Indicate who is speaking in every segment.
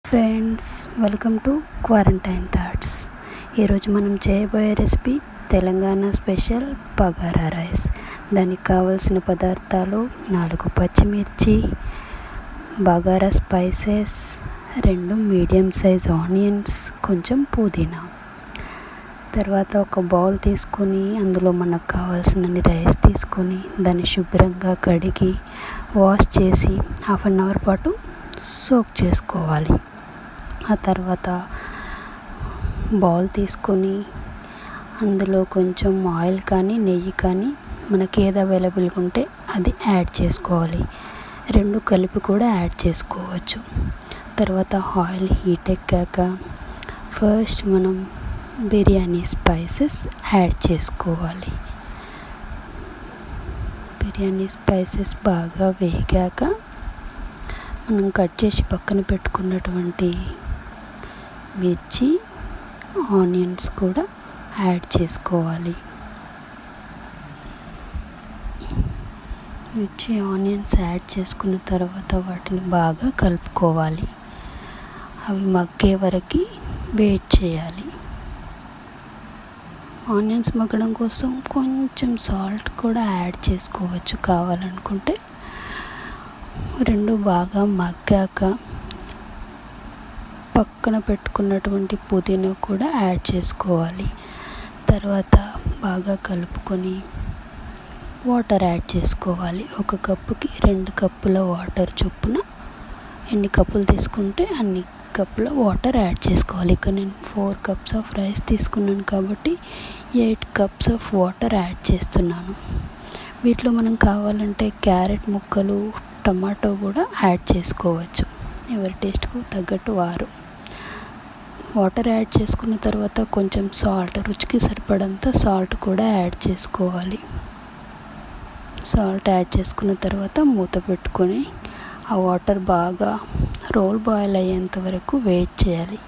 Speaker 1: Friends, welcome to quarantine thoughts. ఈరోజు మనం చేయబోయే recipe Telangana special bagara rice. దానికి కావలసిన పదార్థాలు 4 పచ్చిమిర్చి, bagara spices, 2 medium size onions, కొంచెం పుదీనా. తర్వాత ఒక బౌల్ తీసుకొని అందులో మనకు కావాల్సినన్ని రైస్ తీసుకొని దాన్ని శుభ్రంగా కడిగి వాష్ చేసి హాఫ్ అన్ అవర్ పాటు సోక్ చేసుకోవాలి. ఆ తర్వాత బౌల్ తీసుకొని అందులో కొంచెం ఆయిల్ కానీ నెయ్యి కానీ మనకి ఏది అవైలబుల్గా ఉంటే అది యాడ్ చేసుకోవాలి. 2 కలిపి కూడా యాడ్ చేసుకోవచ్చు. తర్వాత ఆయిల్ హీట్ ఎక్కాక ఫస్ట్ మనం బిర్యానీ స్పైసెస్ యాడ్ చేసుకోవాలి. బిర్యానీ స్పైసెస్ బాగా వేగాక మనం కట్ చేసి పక్కన పెట్టుకున్నటువంటి మిర్చి, ఆనియన్స్ కూడా యాడ్ చేసుకోవాలి. మిర్చి, ఆనియన్స్ యాడ్ చేసుకున్న తర్వాత వాటిని బాగా కలుపుకోవాలి. అవి మగ్గే వరకు వెయిట్ చేయాలి. ఆనియన్స్ మగ్గడం కోసం కొంచెం సాల్ట్ కూడా యాడ్ చేసుకోవచ్చు కావాలనుకుంటే. 2 బాగా మగ్గాక పక్కన పెట్టుకున్నటువంటి పుదీనా కూడా యాడ్ చేసుకోవాలి. తర్వాత బాగా కలుపుకొని వాటర్ యాడ్ చేసుకోవాలి. 1 కప్పుకి 2 కప్పుల వాటర్ చొప్పున ఎన్ని కప్పులు తీసుకుంటే అన్ని కప్పుల వాటర్ యాడ్ చేసుకోవాలి. ఇక్కడ నేను 4 కప్స్ ఆఫ్ రైస్ తీసుకున్నాను కాబట్టి 8 కప్స్ ఆఫ్ వాటర్ యాడ్ చేస్తున్నాను. వీటిలో మనం కావాలంటే క్యారెట్ ముక్కలు, టమాటో కూడా యాడ్ చేసుకోవచ్చు. ఎవరి టేస్ట్కు తగ్గట్టు వారు. వాటర్ యాడ్ చేసుకున్న తర్వాత కొంచెం సాల్ట్, రుచికి సరిపడంత సాల్ట్ కూడా యాడ్ చేసుకోవాలి. సాల్ట్ యాడ్ చేసుకున్న తర్వాత మూత పెట్టుకొని ఆ వాటర్ బాగా రోల్ బాయిల్ అయ్యేంత వరకు వెయిట్ చేయాలి.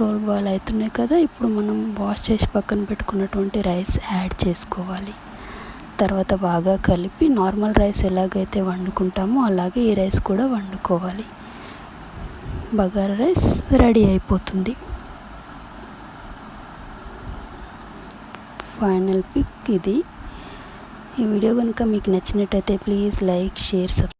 Speaker 1: రోల్ బాయిల్ అవుతున్నాయి కదా, ఇప్పుడు మనం వాష్ చేసి పక్కన పెట్టుకున్నటువంటి రైస్ యాడ్ చేసుకోవాలి. తర్వాత బాగా కలిపి నార్మల్ రైస్ ఎలాగైతే వండుకుంటామో అలాగే ఈ రైస్ కూడా వండుకోవాలి. బగారా రైస్ రెడీ అయిపోతుంది. ఫైనల్ పిక్ ఇది. ఈ వీడియో కనుక మీకు నచ్చినట్టయితే ప్లీజ్ లైక్, షేర్, సబ్స్క్రైబ్.